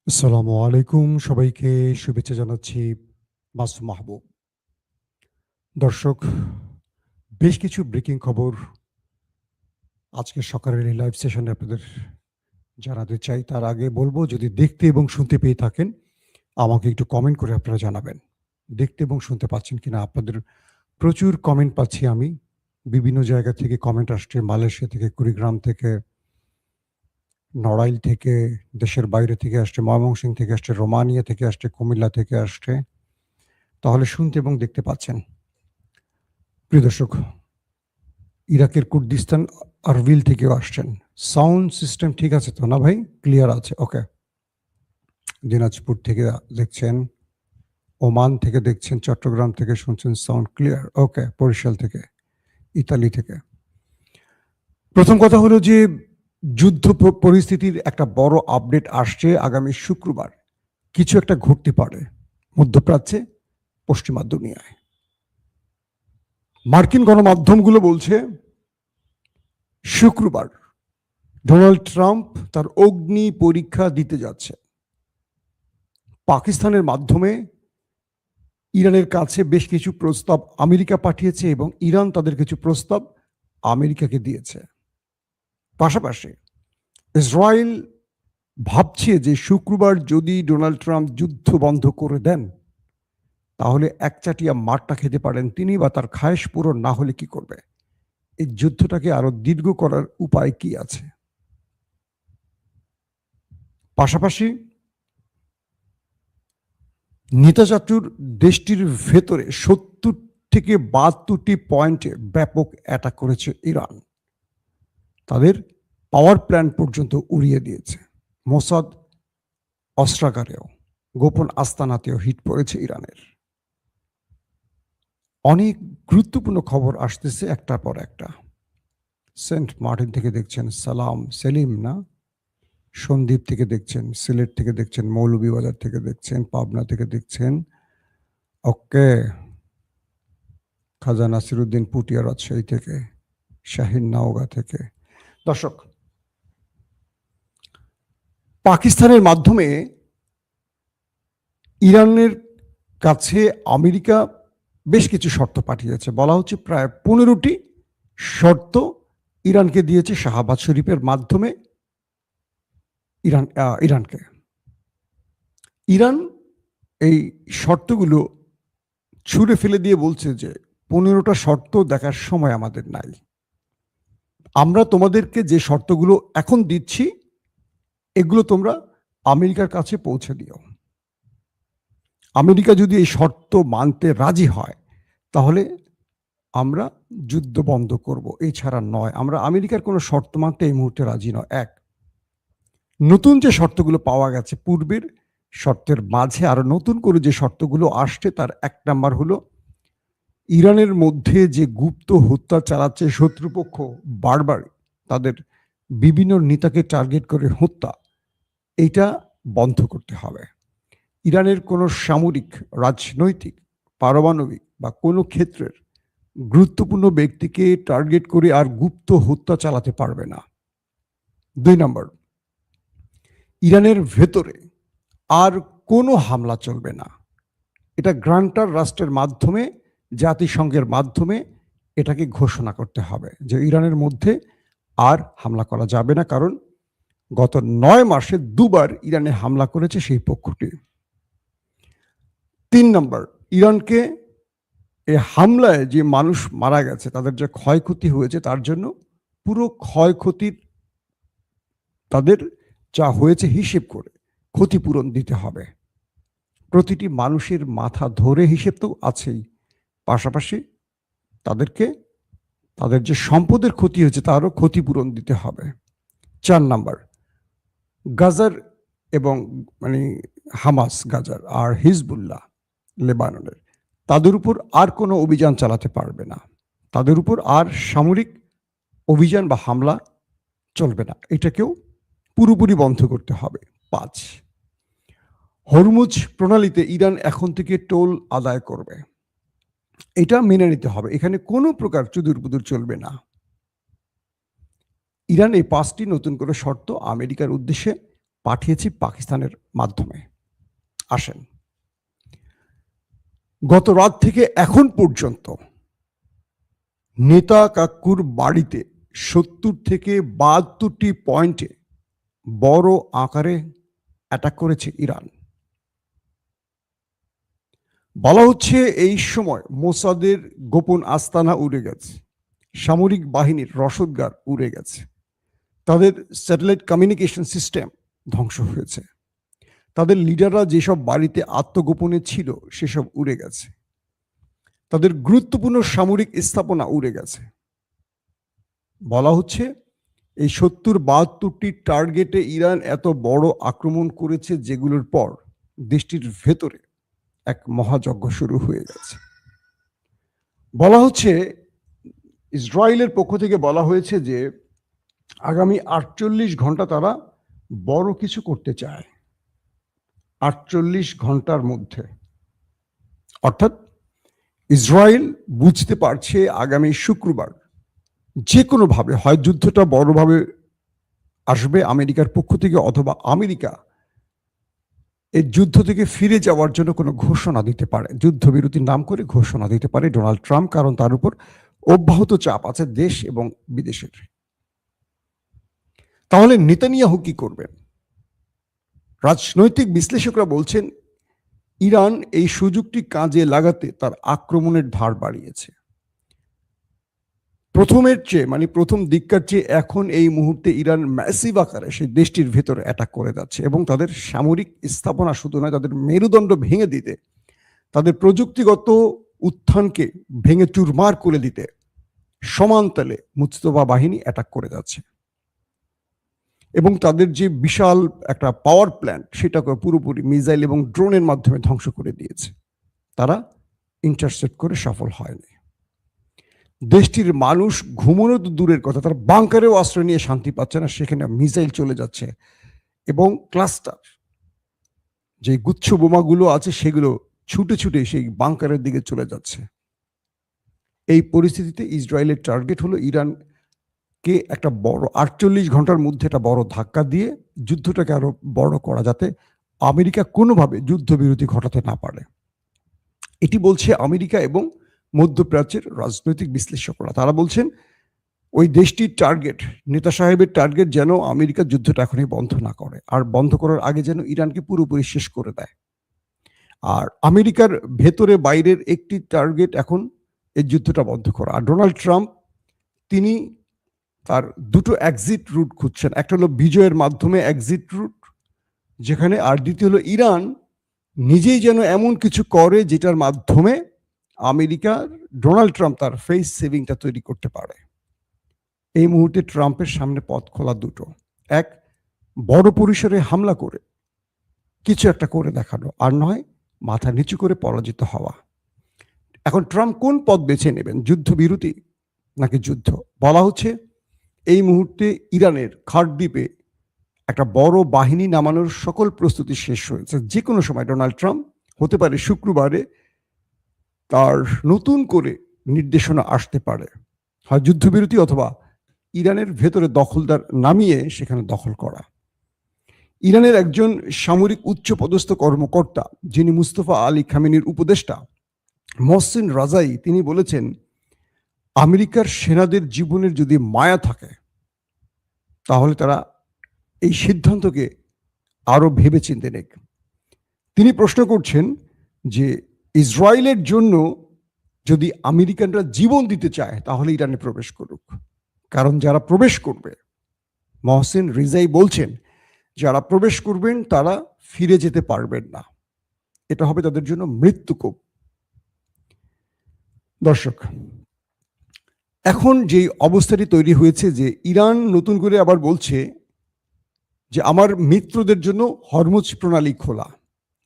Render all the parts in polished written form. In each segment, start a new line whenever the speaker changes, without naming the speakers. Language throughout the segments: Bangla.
আসসালামু আলাইকুম, সবাইকে শুভেচ্ছা জানাচ্ছি মাসুম মাহবুব। দর্শক, বেশ কিছু ব্রেকিং খবর আজকে সকালের এই লাইভ সেশনে আপনাদের জানাতে চাই। তার আগে বলবো, যদি দেখতে এবং শুনতে পেয়ে থাকেন আমাকে একটু কমেন্ট করে আপনারা জানাবেন। দেখতে এবং শুনতে পাচ্ছেন কিনা? আপনাদের প্রচুর কমেন্ট পাচ্ছি আমি। বিভিন্ন জায়গা থেকে কমেন্ট আসছে, মালয়েশিয়া থেকে, কুড়িগ্রাম থেকে, নড়াইল থেকে, দেশের বাইরে থেকে আসছে, ময়মনসিংহ থেকে আসছে, রোমানিয়া থেকে আসছে, কুমিল্লা থেকে আসছে। তাহলে শুনতে এবং দেখতে পাচ্ছেন। প্রিয় দর্শক, ইরাকের কুর্দিস্তান আরবিল থেকেও আসছেন। সাউন্ড সিস্টেম ঠিক আছে তো না ভাই? ক্লিয়ার আছে? ওকে। দিনাজপুর থেকে দেখছেন, ওমান থেকে দেখছেন, চট্টগ্রাম থেকে শুনছেন, সাউন্ড ক্লিয়ার। ওকে। বরিশাল থেকে, ইতালি থেকে। প্রথম কথা হলো যে যুদ্ধ পরিস্থিতির একটা বড় আপডেট আসছে। আগামী শুক্রবার কিছু একটা ঘটতে পারে মধ্যপ্রাচ্যে, পশ্চিমা দুনিয়ায়। মার্কিন গণমাধ্যমগুলো বলছে শুক্রবার ডোনাল্ড ট্রাম্প তার অগ্নি পরীক্ষা দিতে যাচ্ছে। পাকিস্তানের মাধ্যমে ইরানের কাছে বেশ কিছু প্রস্তাব আমেরিকা পাঠিয়েছে এবং ইরান তাদের কিছু প্রস্তাব আমেরিকাকে দিয়েছে। পাশাপাশি ইসরায়েল ভাবছে যে শুক্রবার যদি ডোনাল্ড ট্রাম্প যুদ্ধ বন্ধ করে দেন তাহলে একচাটিয়া মারটা খেতে পারেন তিনি, বা তার খায়েশ পূরণ না হলে কি করবে? এই যুদ্ধটাকে আরো দীর্ঘ করার উপায় কি আছে? পাশাপাশি নেতাচাতুর দেশটির ভেতরে 70 থেকে 72টি পয়েন্টে ব্যাপক অ্যাটাক করেছে ইরান। তাদের পাওয়ার প্ল্যান্ট পর্যন্ত উড়িয়ে দিয়েছে। মোসাদ অস্ত্রাগারেও, গোপন আস্তানাতেও হিট পড়েছে ইরানের। অনেক গুরুত্বপূর্ণ খবর আসতেছে একটার পর একটা। সেন্ট মার্টিন থেকে দেখছেন সেলিম না, সন্দ্বীপ থেকে দেখছেন, সিলেট থেকে দেখছেন, মৌলভীবাজার থেকে দেখছেন, পাবনা থেকে দেখছেন, ওকে, খাজা নাসিরুদ্দিন পুটিয়া রাজশাহী থেকে, শাহিন নাওগাঁ থেকে। দর্শক, পাকিস্তানের মাধ্যমে ইরানের কাছে আমেরিকা বেশ কিছু শর্ত পাঠিয়েছে। বলা হচ্ছে প্রায় 15টি শর্ত ইরানকে দিয়েছে শাহবাজ শরীফের মাধ্যমে ইরানকে। ইরান এই শর্তগুলো ছুঁড়ে ফেলে দিয়ে বলছে যে 15টা শর্ত দেখার সময় আমাদের নাই। আমরা তোমাদেরকে যে শর্তগুলো এখন দিচ্ছি এগুলো তোমরা আমেরিকার কাছে পৌঁছে দিও। আমেরিকা যদি এই শর্ত মানতে রাজি হয় তাহলে আমরা যুদ্ধ বন্ধ করব, এছাড়া নয়। আমরা আমেরিকার কোনো শর্ত মানতে এই মুহূর্তে রাজি নয়। এক, নতুন যে শর্তগুলো পাওয়া গেছে পূর্বের শর্তের মাঝে আরো নতুন করে যে শর্তগুলো আসছে তার এক নাম্বার হলো ইরানের মধ্যে যে গুপ্ত হত্যা চালাচ্ছে শত্রুপক্ষ বারবার, তাদের বিভিন্ন নেতাকে টার্গেট করে হত্যা, এটা বন্ধ করতে হবে। ইরানের কোনো সামরিক, রাজনৈতিক, পারমাণবিক বা কোনো ক্ষেত্রের গুরুত্বপূর্ণ ব্যক্তিকে টার্গেট করে আর গুপ্ত হত্যা চালাতে পারবে না। 2 নম্বর, ইরানের ভেতরে আর কোনো হামলা চলবে না। এটা গ্রান্টার রাষ্ট্রের মাধ্যমে, জাতিসংঘের মাধ্যমে এটাকে ঘোষণা করতে হবে যে ইরানের মধ্যে আর হামলা করা যাবে না, কারণ গত 9 মাসে 2বার ইরানে হামলা করেছে সেই পক্ষটি। 3 নম্বর, ইরানকে এই হামলায় যে মানুষ মারা গেছে, তাদের যে ক্ষয়ক্ষতি হয়েছে তার জন্য পুরো ক্ষয়ক্ষতির তাদের যা হয়েছে হিসেব করে ক্ষতিপূরণ দিতে হবে। প্রতিটি মানুষের মাথা ধরে হিসেব তো আছেই, পাশাপাশি তাদেরকে তাদের যে সম্পদের ক্ষতি হয়েছে তারও ক্ষতিপূরণ দিতে হবে। 4 নাম্বার, গাজার এবং হামাস গাজার আর হিজবুল্লাহ লেবাননের, তাদের উপর আর কোনো অভিযান চালাতে পারবে না। তাদের উপর আর সামরিক অভিযান বা হামলা চলবে না, এটাকেও পুরোপুরি বন্ধ করতে হবে। 5, হরমুজ প্রণালীতে ইরান এখন থেকে টোল আদায় করবে, এটা মেনে নিতে হবে। এখানে কোনো প্রকার চুদুরপুদুর চলবে না। ইরান এই 5টি নতুন করে শর্ত আমেরিকার উদ্দেশ্যে পাঠিয়েছি পাকিস্তানের মাধ্যমে। আসেন, গত রাত থেকে এখন পর্যন্ত নেতা কাক্কুর বাড়িতে ৭০ থেকে ৭২টি পয়েন্টে বড় আকারে অ্যাটাক করেছে ইরান। বলা হচ্ছে এই সময় মোসাদের গোপন আস্তানা উড়ে গেছে, সামরিক বাহিনীর রসদগার উড়ে গেছে, তাদের স্যাটেলাইট কমিউনিকেশন সিস্টেম ধ্বংস হয়েছে, তাদের লিডাররা যেসব বাড়িতে আত্মগোপনে ছিল সেসব উড়ে গেছে, তাদের গুরুত্বপূর্ণ সামরিক স্থাপনা উড়ে গেছে। বলা হচ্ছে এই ৭০-৭২টি টার্গেটে ইরান এত বড় আক্রমণ করেছে, যেগুলোর পর দেশটির ভেতরে এক মহাযজ্ঞ শুরু হয়ে গেছে। বলা হচ্ছে, ইসরায়েলের পক্ষ থেকে বলা হয়েছে যে আগামী ৪৮ ঘন্টা তারা বড় কিছু করতে চায়। ৪৮ ঘন্টার মধ্যে, অর্থাৎ ইসরায়েল বুঝতে পারছে আগামী শুক্রবার যে কোনোভাবে হয় যুদ্ধটা বড়ভাবে আসবে আমেরিকার পক্ষ থেকে, অথবা আমেরিকা এই যুদ্ধ থেকে ফিরে যাওয়ার জন্য কোনো ঘোষণা দিতে পারে, যুদ্ধবিরতির নাম করে ঘোষণা দিতে পারে ডোনাল্ড ট্রাম্প, কারণ তার উপর অব্যাহত চাপ আছে দেশ এবং বিদেশের। তাহলে নেতানিয়াহু কি করবেন? রাজনৈতিক বিশ্লেষকরা বলছেন ইরান এই সুযোগটি কাজে লাগাতে তার আক্রমণের ধার বাড়িয়েছে। প্রথমের চেয়ে, মানে প্রথম দিককার চেয়ে এখন এই মুহূর্তে ইরান ম্যাসিভ আকারে সেই দেশটির ভেতরে অ্যাটাক করে যাচ্ছে এবং তাদের সামরিক স্থাপনা শুধু নয়, তাদের মেরুদণ্ড ভেঙে দিতে, তাদের প্রযুক্তিগত উত্থানকে ভেঙে চুরমার করে দিতে সমান তালে মুস্তফা বাহিনী অ্যাটাক করে যাচ্ছে এবং তাদের যে বিশাল একটা পাওয়ার প্ল্যান্ট সেটাকে পুরোপুরি মিসাইল এবং ড্রোনের মাধ্যমে ধ্বংস করে দিয়েছে। তারা ইন্টারসেপ্ট করে সফল হয়নি। দেশটির মানুষ ঘুমানো তো দূরের কথা, তারা বাংকারেও আশ্রয় নিয়ে শান্তি পাচ্ছে না, সেখানে মিসাইল চলে যাচ্ছে এবং ক্লাস্টার যে গুচ্ছ বোমাগুলো আছে সেগুলো ছুটে ছুটে সেই বাংকারের দিকে চলে যাচ্ছে। এই পরিস্থিতিতে ইসরায়েলের টার্গেট হলো ইরানকে একটা বড় ৪৮ ঘন্টার মধ্যে একটা বড় ধাক্কা দিয়ে যুদ্ধটাকে আরো বড় করা, যাতে আমেরিকা কোনোভাবে যুদ্ধবিরতি ঘটাতে না পারে। এটি বলছে আমেরিকা এবং মধ্যপ্রাচ্যের রাজনৈতিক বিশ্লেষকরা। তারা বলছেন ওই দেশটির টার্গেট, নেতা সাহেবের টার্গেট যেন আমেরিকা যুদ্ধটা এখনই বন্ধ না করে, আর বন্ধ করার আগে যেন ইরানকে পুরোপুরি শেষ করে দেয়। আর আমেরিকার ভেতরে বাইরের একটি টার্গেট এখন এই যুদ্ধটা বন্ধ করা। আর ডোনাল্ড ট্রাম্প তিনি তার দুটো এক্সিট রুট খুঁজছেন, একটা হলো বিজয়ের মাধ্যমে এক্সিট রুট যেখানে, আর দ্বিতীয় হলো ইরান নিজেই যেন এমন কিছু করে যেটার মাধ্যমে আমেরিকার ডোনাল্ড ট্রাম্প তার ফেস সেভিংটা তৈরি করতে পারে। এই মুহূর্তে ট্রাম্পের সামনে পথ খোলা দুটো, এক বড় পরিসরে হামলা করে কিছু একটা করে দেখানো, আর নয় মাথা নিচু করে পরাজিত হওয়া। এখন ট্রাম্প কোন পথ বেছে নেবেন, যুদ্ধবিরতি নাকি যুদ্ধ? বলা হচ্ছে এই মুহূর্তে ইরানের খাড়দ্বীপে একটা বড় বাহিনী নামানোর সকল প্রস্তুতি শেষ হয়েছে। যে কোনো সময় ডোনাল্ড ট্রাম্প, হতে পারে শুক্রবারে, তার নতুন করে নির্দেশনা আসতে পারে, হয় যুদ্ধবিরতি অথবা ইরানের ভেতরে দখলদার নামিয়ে সেখানে দখল করা। ইরানের একজন সামরিক উচ্চপদস্থ কর্মকর্তা, যিনি মুস্তফা আলী খামেনির উপদেষ্টা, মহসিন রাজাই, তিনি বলেছেন আমেরিকার সেনাদের জীবনের যদি মায়া থাকে তাহলে তারা এই সিদ্ধান্তকে আরো ভেবেচিন্তে নেক। তিনি প্রশ্ন করছেন যে ইসরায়েলের জন্য যদি আমেরিকানরা জীবন দিতে চায় তাহলে ইরানে প্রবেশ করুক, কারণ যারা প্রবেশ করবে, মহসিন রিজাই বলছেন, যারা প্রবেশ করবেন তারা ফিরে যেতে পারবেন না, এটা হবে তাদের জন্য মৃত্যুকূপ। দর্শক, এখন যে অবস্থাটি তৈরি হয়েছে যে ইরান নতুন করে আবার বলছে যে আমার মিত্রদের জন্য হরমুজ প্রণালী খোলা,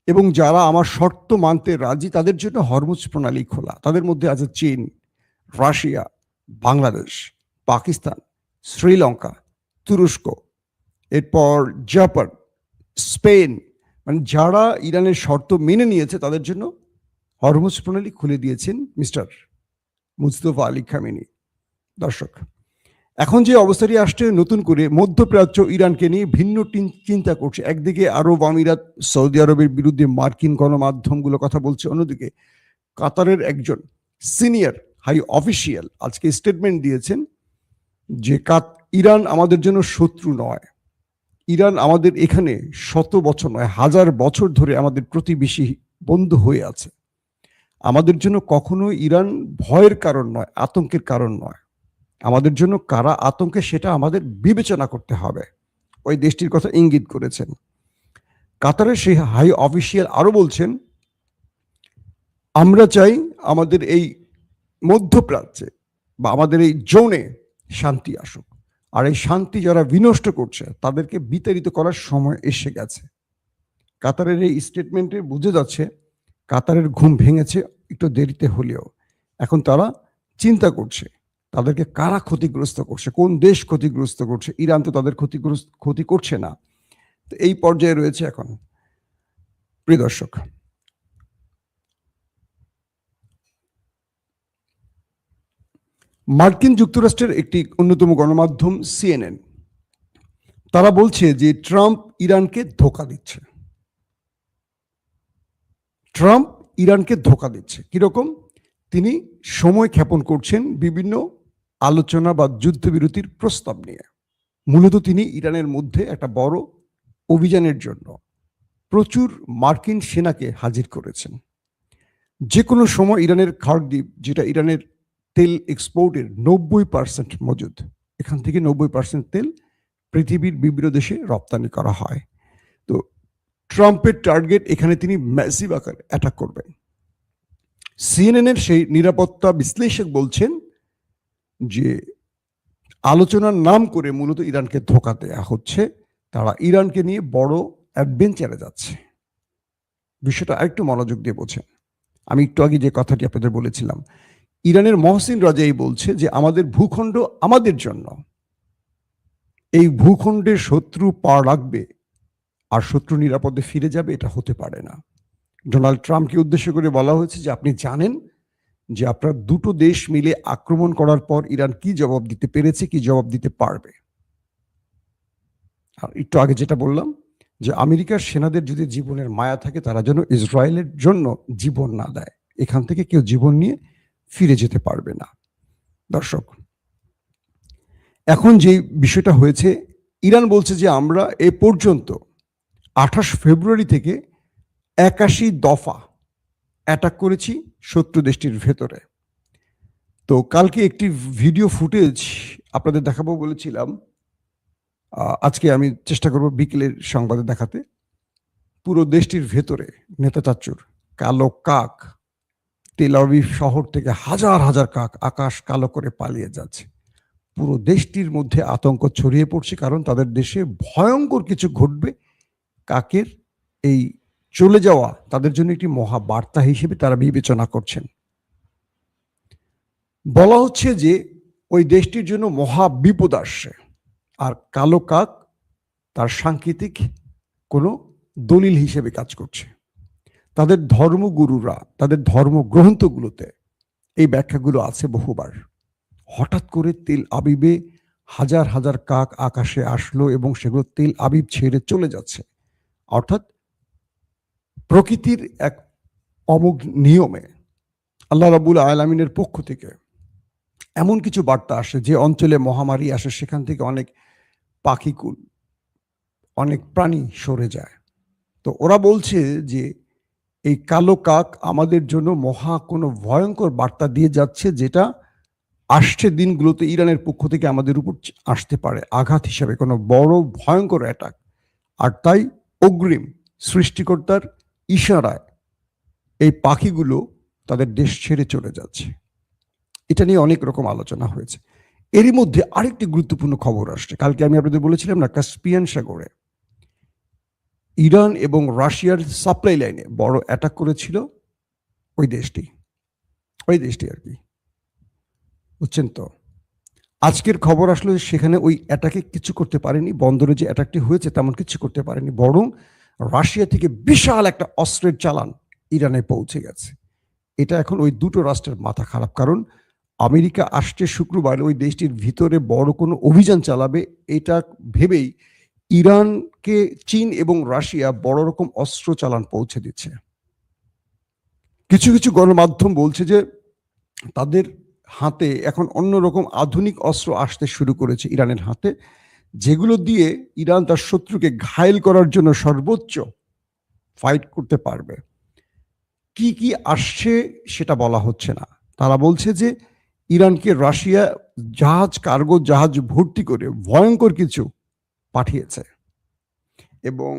এবং যারা আমার শর্ত মানতে রাজি তাদের জন্য হরমুজ প্রণালী খোলা। তাদের মধ্যে আছে চীন, রাশিয়া, বাংলাদেশ, পাকিস্তান, শ্রীলঙ্কা, তুরস্ক, এরপর জাপান, স্পেন, মানে যারা ইরানের শর্ত মেনে নিয়েছে তাদের জন্য হরমুজ প্রণালী খুলে দিয়েছেন মিস্টার মুস্তফা আলী খামেনি। দর্শক, এখন যে অবস্থাটি আসছে, নতুন করে মধ্যপ্রাচ্য ইরানকে নিয়ে ভিন্ন চিন্তা করছে। একদিকে আরব আমিরাত সৌদি আরবের বিরুদ্ধে মার্কিন গণমাধ্যমগুলো কথা বলছে, অন্যদিকে কাতারের একজন সিনিয়র হাই অফিসিয়াল আজকে স্টেটমেন্ট দিয়েছেন যে ইরান আমাদের জন্য শত্রু নয়, ইরান আমাদের এখানে শত বছর নয়, হাজার বছর ধরে আমাদের প্রতিবেশী বন্ধু হয়ে আছে। আমাদের জন্য কখনো ইরান ভয়ের কারণ নয়, আতঙ্কের কারণ নয়। আমাদের জন্য কারা আতঙ্কে সেটা আমাদের বিবেচনা করতে হবে, ওই দেশটির কথা ইঙ্গিত করেছেন। কাতারের সেই হাই অফিসিয়াল আরো বলছেন, আমরা চাই আমাদের এই মধ্যপ্রাচ্যে বা আমাদের এই জোনে শান্তি আসুক, আর এই শান্তি যারা বিনষ্ট করছে তাদেরকে বিতাড়িত করার সময় এসে গেছে। কাতারের এই স্টেটমেন্টে বুঝে যাচ্ছে কাতারের ঘুম ভেঙেছে একটু দেরিতে হলেও। এখন তারা চিন্তা করছে তাদেরকে কারা ক্ষতিগ্রস্ত করছে, কোন দেশ ক্ষতিগ্রস্ত করছে। ইরান তো তাদের ক্ষতি করছে না। তো এই পর্যায়ে রয়েছে এখন। প্রিয় দর্শক, মার্কিন যুক্তরাষ্ট্রের একটি অন্যতম গণমাধ্যম CNN, তারা বলছে যে ট্রাম্প ইরানকে ধোঁকা দিচ্ছে। ট্রাম্প ইরানকে ধোঁকা দিচ্ছে কিরকম? তিনি সময় ক্ষেপণ করছেন বিভিন্ন আলোচনা বা যুদ্ধবিরতির প্রস্তাব নিয়ে। মূলত তিনি ইরানের মধ্যে একটা বড় অভিযানের জন্য প্রচুর মার্কিন সেনাকে হাজির করেছেন। যে কোনো সময় ইরানের খার্গদ্বীপ, যেটা ইরানের তেল এক্সপোর্টের 90% মজুদ, এখান থেকে 90% তেল পৃথিবীর বিভিন্ন দেশে রপ্তানি করা হয়। তো ট্রাম্পের টার্গেট, এখানে তিনি ম্যাসিভ আকারে অ্যাটাক করবেন। সিএনএনের সেই নিরাপত্তা বিশ্লেষক বলছেন যে আলোচনার নাম করে মূলত ইরানকে ধোঁকা দেয়া হচ্ছে, তারা ইরানকে নিয়ে বড় অ্যাডভেঞ্চারে যাচ্ছে। বিষয়টা আরেকটু মনোযোগ দিয়ে বোঝেন। আমি একটু আগে যে কথাটি আপনাদের বলেছিলাম, ইরানের মহসিন রাজাই বলছে যে আমাদের ভূখণ্ড আমাদের জন্য, এই ভূখণ্ডের শত্রু পা রাখবে আর শত্রু নিরাপদে ফিরে যাবে, এটা হতে পারে না। ডোনাল্ড ট্রাম্পকে উদ্দেশ্য করে বলা হয়েছে যে আপনি জানেন যে আপনার দুটো দেশ মিলে আক্রমণ করার পর ইরান কি জবাব দিতে পেরেছে, কি জবাব দিতে পারবে। আর একটু আগে যেটা বললাম যে আমেরিকার সেনাদের যদি জীবনের মায়া থাকে, তারা যেন ইসরায়েলের জন্য জীবন না দেয়। এখান থেকে কেউ জীবন নিয়ে ফিরে যেতে পারবে না। দর্শক, এখন যে বিষয়টা হয়েছে, ইরান বলছে যে আমরা এ পর্যন্ত 28 ফেব্রুয়ারি থেকে 81 দফা অ্যাটাক করেছি শত্রু দেশটির ভেতরে। তো কালকে একটি ভিডিও ফুটেজ আপনাদের দেখাবো বলেছিলাম, আজকে আমি চেষ্টা করব বিকেলের সংবাদে দেখাতে। পুরো দেশটির ভেতরে নেতা চাচ্চুর কালো কাক, তেল আবিব শহর থেকে হাজার হাজার কাক আকাশ কালো করে পালিয়ে যাচ্ছে। পুরো দেশটির মধ্যে আতঙ্ক ছড়িয়ে পড়ছে, কারণ তাদের দেশে ভয়ঙ্কর কিছু ঘটবে। কাকের এই চলে যাওয়া তাদের জন্য একটি মহা বার্তা হিসেবে তারা বিবেচনা করছেন। বলা হচ্ছে যে ওই দেশটির জন্য মহা বিপদ আসছে, আর কালো কাক তার সাংকেতিক কোনো দলিল হিসেবে কাজ করছে। তাদের ধর্মগুরুরা তাদের ধর্মগ্রন্থগুলোতে এই ব্যাখ্যাগুলো আছে বহুবার। হঠাৎ করে তেল আবিবে হাজার হাজার কাক আকাশে আসলো এবং সেগুলো তেল আবিব ছেড়ে চলে যাচ্ছে। অর্থাৎ প্রকৃতির এক অমোঘ নিয়মে আল্লাহ রাব্বুল আলামিনের পক্ষ থেকে এমন কিছু বার্তা আসে, যে অঞ্চলে মহামারী আসে সেখান থেকে অনেক পাখিকুল, অনেক প্রাণী সরে যায়। তো ওরা বলছে যে এই কালো কাক আমাদের জন্য মহা কোনো ভয়ঙ্কর বার্তা দিয়ে যাচ্ছে, যেটা আসছে দিনগুলোতে ইরানের পক্ষ থেকে আমাদের উপর আসতে পারে আঘাত হিসাবে, কোনো বড় ভয়ঙ্কর অ্যাটাক। আর তাই অগ্রিম সৃষ্টিকর্তার ইশারায় এই পাখিগুলো তাদের দেশ ছেড়ে চলে যাচ্ছে। এটা নিয়ে অনেক রকম আলোচনা হয়েছে। এরই মধ্যে আরেকটি গুরুত্বপূর্ণ খবর আসছে। কালকে আমি আপনাদের বলেছিলাম না, কাস্পিয়ান সাগরে ইরান এবং রাশিয়ার সাপ্লাই লাইনে বড় অ্যাটাক করেছিল ওই দেশটি আর কি, বুঝছেন তো। আজকের খবর আসলে সেখানে ওই অ্যাটাকে কিছু করতে পারেনি, বন্দরে যে অ্যাটাকটি হয়েছে তেমন কিছু করতে পারেনি, বরং রাশিয়া থেকে বিশাল একটা অস্ত্রের চালান ইরানে পৌঁছে গেছে। এটা এখন ওই দুটো রাষ্ট্রের মাথা খারাপ, কারণ আমেরিকা আসছে শুক্রবার ওই দেশটির ভিতরে বড় কোনো অভিযান চালাবে, এটা ভেবেই ইরানকে চীন এবং রাশিয়া বড় রকম অস্ত্র চালান পৌঁছে দিচ্ছে। কিছু কিছু গণমাধ্যম বলছে যে তাদের হাতে এখন অন্যরকম আধুনিক অস্ত্র আসতে শুরু করেছে ইরানের হাতে, যেগুলো দিয়ে ইরান তার শত্রুকে ঘায়েল করার জন্য সর্বোচ্চ ফাইট করতে পারবে। কি কি আসছে সেটা বলা হচ্ছে না। তারা বলছে যে ইরানকে রাশিয়া কার্গো জাহাজ ভর্তি করে ভয়ঙ্কর কিছু পাঠিয়েছে এবং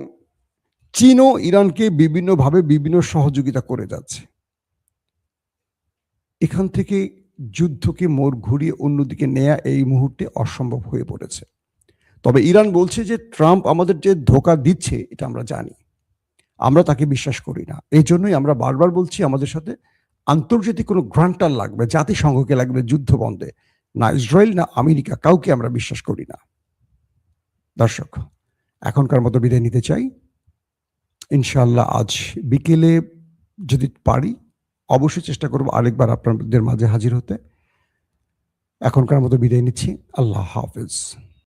চীনও ইরানকে বিভিন্নভাবে বিভিন্ন সহযোগিতা করে যাচ্ছে। এখান থেকে যুদ্ধকে মোড় ঘুরিয়ে অন্যদিকে নেয়া এই মুহূর্তে অসম্ভব হয়ে পড়েছে। তবে ইরান বলছে যে ট্রাম্প আমাদের যে ধোঁকা দিচ্ছে এটা আমরা জানি, আমরা তাকে বিশ্বাস করি না। এই জন্যই আমরা বারবার বলছি আমাদের সাথে আন্তর্জাতিক কোনো গ্রান্টার লাগবে, জাতিসংঘকে লাগবে যুদ্ধ বন্ধে, না ইসরায়েল না আমেরিকা, কাউকে আমরা বিশ্বাস করি না। দর্শক, এখনকার মতো বিদায় নিতে চাই। ইনশাআল্লাহ আজ বিকেলে যদি পারি অবশ্যই চেষ্টা করব আরেকবার আপনাদের মাঝে হাজির হতে। এখনকার মতো বিদায় নিচ্ছি। আল্লাহ হাফেজ।